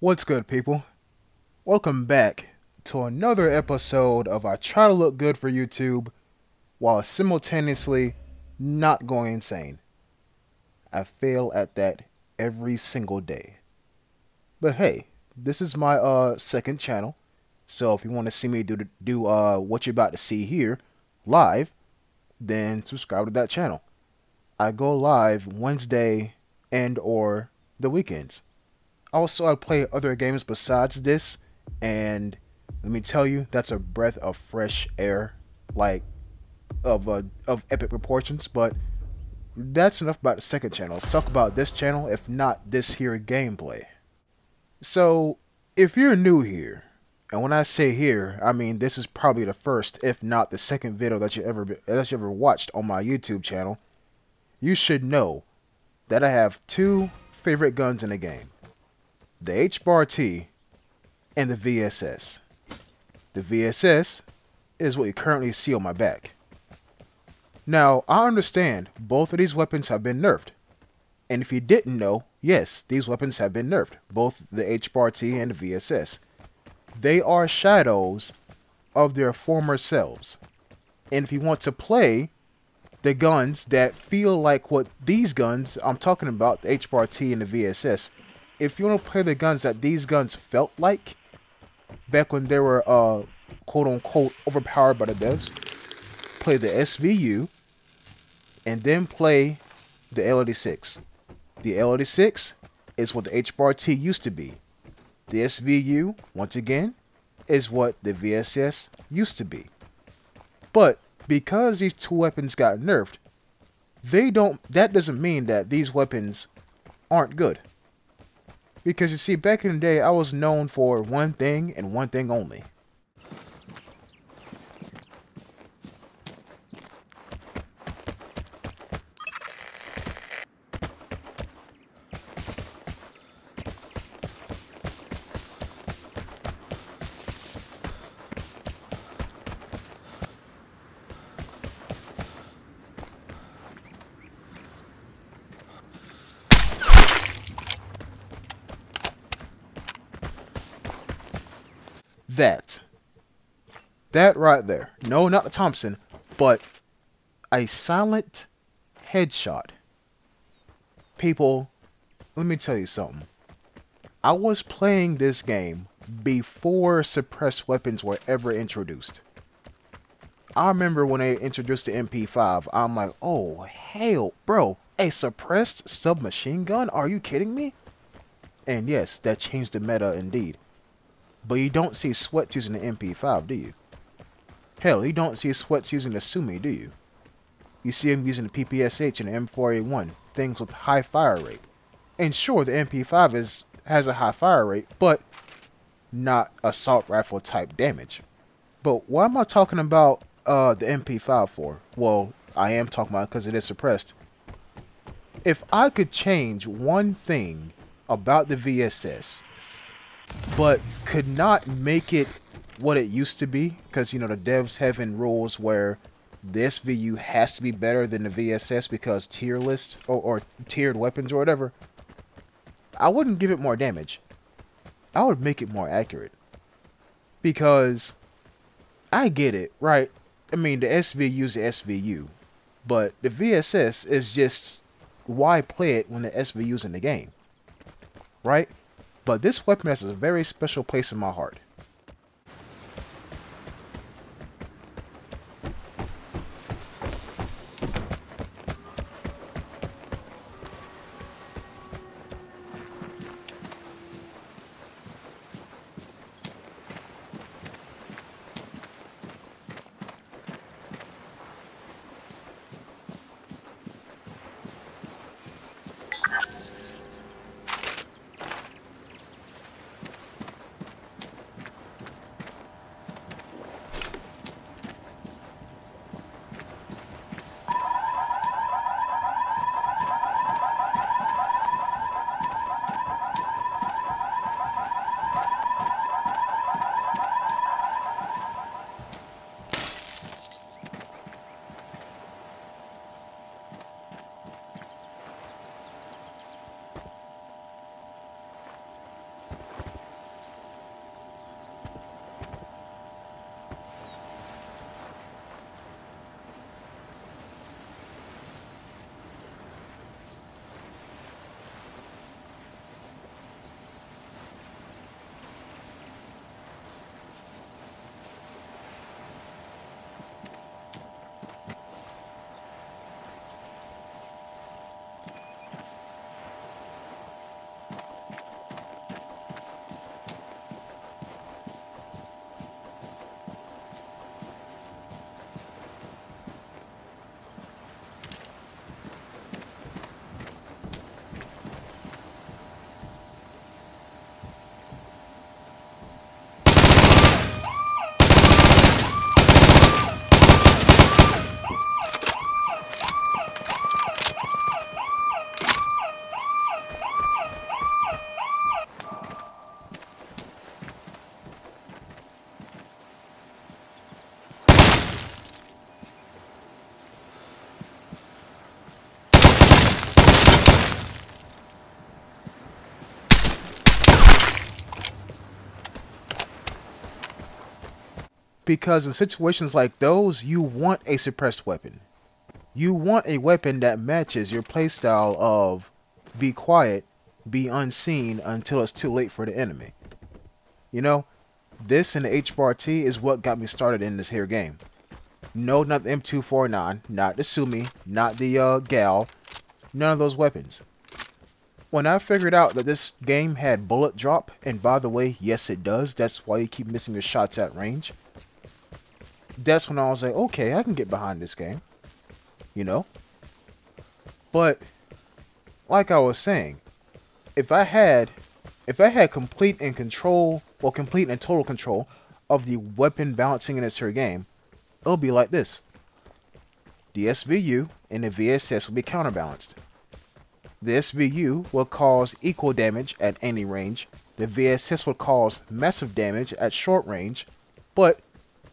What's good, people? Welcome back to another episode of I Try to Look Good for YouTube while simultaneously not going insane. I fail at that every single day. But hey, this is my second channel, so if you want to see me do what you're about to see here live, then subscribe to that channel. I go live Wednesday and or the weekends. Also, I play other games besides this, and let me tell you, that's a breath of fresh air, like of epic proportions. But that's enough about the second channel. Let's talk about this channel, if not this here gameplay. So, if you're new here, and when I say here, I mean this is probably the first, if not the second video that you ever watched on my YouTube channel, you should know that I have two favorite guns in the game: the HBAR-T and the VSS. The VSS is what you currently see on my back. Now, I understand both of these weapons have been nerfed. And if you didn't know, yes, these weapons have been nerfed. Both the HBAR-T and the VSS. They are shadows of their former selves. And if you want to play the guns that feel like what these guns, I'm talking about the HBAR-T and the VSS, if you want to play the guns that these guns felt like back when they were quote-unquote overpowered by the devs, play the SVU and then play the L86. The L86 is what the HBAR-T used to be. The SVU, once again, is what the VSS used to be. But because these two weapons got nerfed, that doesn't mean that these weapons aren't good. Because you see, back in the day, I was known for one thing and one thing only. That right there. No, not the Thompson, but a silent headshot. People, let me tell you something. I was playing this game before suppressed weapons were ever introduced. I remember when they introduced the MP5, I'm like, oh, hell, bro, a suppressed submachine gun? Are you kidding me? And yes, that changed the meta indeed. But you don't see sweats using the MP5, do you? Hell, you don't see sweats using the Sumi, do you? You see them using the PPSH and the M4A1, things with high fire rate. And sure, the MP5 has a high fire rate, but not assault rifle type damage. But why am I talking about the MP5 for? Well, I am talking about it because it is suppressed. If I could change one thing about the VSS, but could not make it what it used to be, because you know the devs having rules where the SVU has to be better than the VSS because tier list or tiered weapons or whatever, I wouldn't give it more damage. I would make it more accurate. Because I get it, right? I mean, the SVU is the SVU, but the VSS is just why play it when the SVU's in the game, right? But this weapon has a very special place in my heart. Because in situations like those, you want a suppressed weapon. You want a weapon that matches your playstyle of be quiet, be unseen until it's too late for the enemy. You know, this and the HBRT is what got me started in this here game. No, not the M249, not the Sumi, not the Gal, none of those weapons. When I figured out that this game had bullet drop, and by the way, yes it does, that's why you keep missing your shots at range. That's when I was like, okay, I can get behind this game. You know? But, like I was saying, if I had complete and total control of the weapon balancing in this here game, it'll be like this. The SVU and the VSS will be counterbalanced. The SVU will cause equal damage at any range. The VSS will cause massive damage at short range, but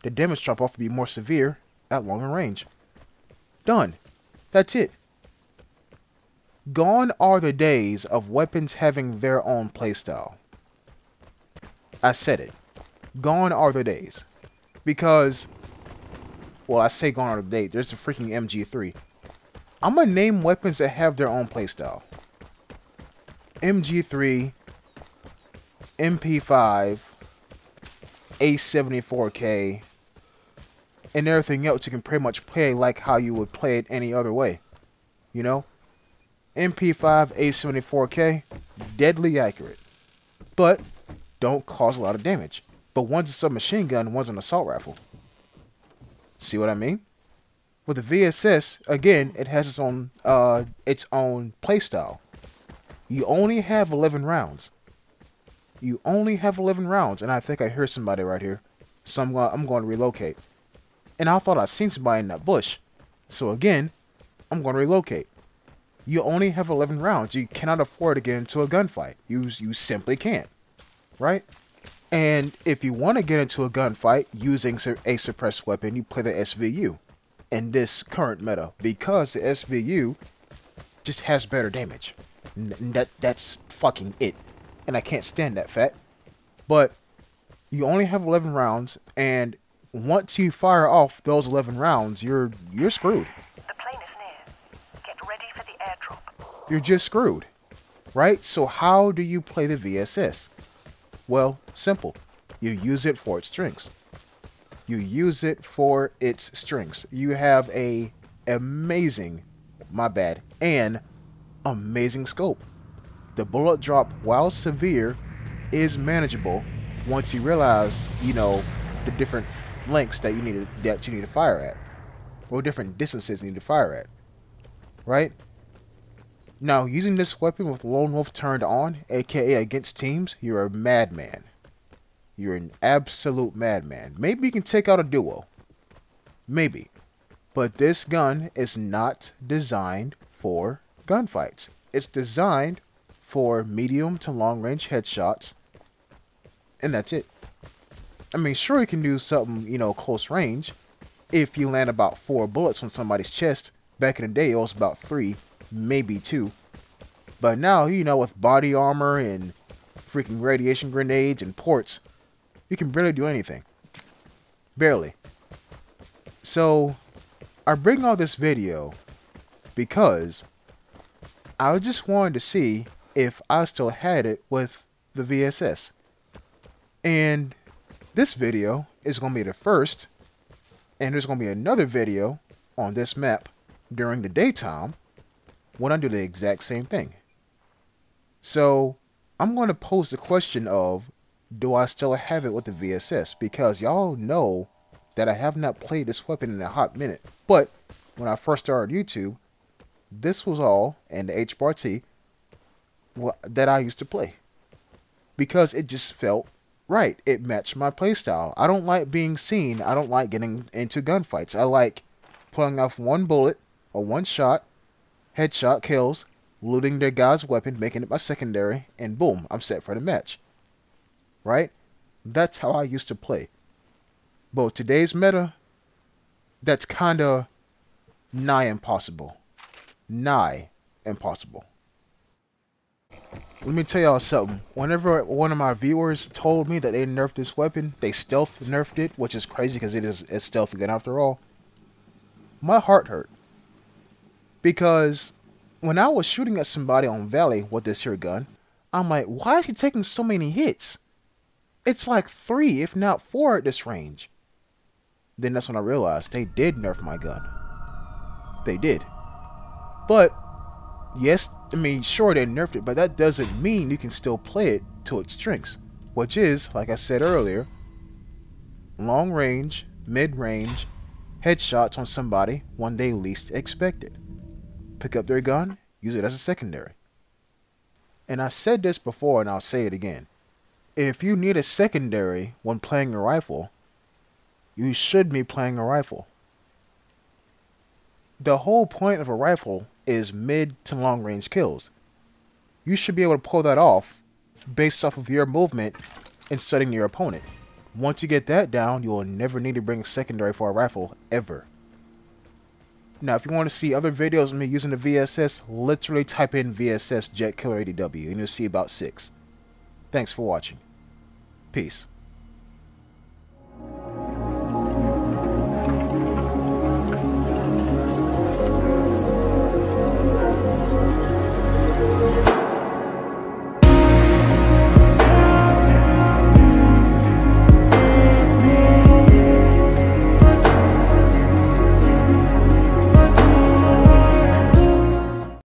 the damage drop-off will be more severe at longer range. Done. That's it. Gone are the days of weapons having their own playstyle. I said it. Gone are the days. Because, well, I say gone are the days. There's the freaking MG3. I'm going to name weapons that have their own playstyle. MG3, MP5, A74K, and everything else you can pretty much play like how you would play it any other way. You know? MP5, A74K, deadly accurate. But don't cause a lot of damage. But one's a submachine gun, one's an assault rifle. See what I mean? With the VSS, again, it has its own playstyle. You only have 11 rounds. You only have 11 rounds, and I think I hear somebody right here. So I'm going to relocate. And I thought I seen somebody in that bush. So again, I'm going to relocate. You only have 11 rounds. You cannot afford to get into a gunfight. You simply can't. Right? And if you want to get into a gunfight using a suppressed weapon, you play the SVU. In this current meta, because the SVU just has better damage. That's fucking it. And I can't stand that fact. But you only have 11 rounds, and once you fire off those 11 rounds, you're screwed. The plane is near. Get ready for the airdrop. You're just screwed. Right? So how do you play the VSS? Well, simple. You use it for its strengths. You use it for its strengths. You have an amazing scope. The bullet drop, while severe, is manageable once you realize, you know, the different lengths that you need to fire at, or different distances you need to fire at. Right? Now, using this weapon with Lone Wolf turned on, aka against teams, you're a madman. You're an absolute madman. Maybe you can take out a duo. Maybe. But this gun is not designed for gunfights. It's designed for medium to long range headshots. And that's it. I mean, sure you can do something, you know, close range. If you land about 4 bullets on somebody's chest. Back in the day, it was about 3, maybe 2. But now, you know, with body armor and freaking radiation grenades and ports, you can barely do anything. Barely. So, I bring all this video because I just wanted to see if I still had it with the VSS. And this video is going to be the first, and there's going to be another video on this map during the daytime when I do the exact same thing. So, I'm going to pose the question of, do I still have it with the VSS? Because y'all know that I have not played this weapon in a hot minute. But when I first started YouTube, this was all, and the HBRT, that I used to play. Because it just felt right. It matched my playstyle. I don't like being seen. I don't like getting into gunfights. I like pulling off one bullet or one shot, headshot kills, looting their guy's weapon, making it my secondary, and boom, I'm set for the match. Right? That's how I used to play. But with today's meta, that's kind of nigh impossible. Nigh impossible. let me tell y'all something. Whenever one of my viewers told me that they nerfed this weapon, they stealth nerfed it, which is crazy because it is a stealth gun after all, my heart hurt. Because when I was shooting at somebody on Valley with this here gun, I'm like, why is he taking so many hits? It's like 3, if not 4 at this range. Then that's when I realized they did nerf my gun. They did. But, yes, I mean, sure they nerfed it, but that doesn't mean you can still play it to its strengths. Which is, like I said earlier, long range, mid range, headshots on somebody when they least expect it. Pick up their gun, use it as a secondary. And I said this before and I'll say it again. If you need a secondary when playing a rifle, you should be playing a rifle. The whole point of a rifle is mid to long range kills. You should be able to pull that off based off of your movement and studying your opponent. Once you get that down, you will never need to bring a secondary for a rifle, ever. Now, if you want to see other videos of me using the VSS, literally type in VSS Jet Killer ADW and you'll see about 6. Thanks for watching. Peace.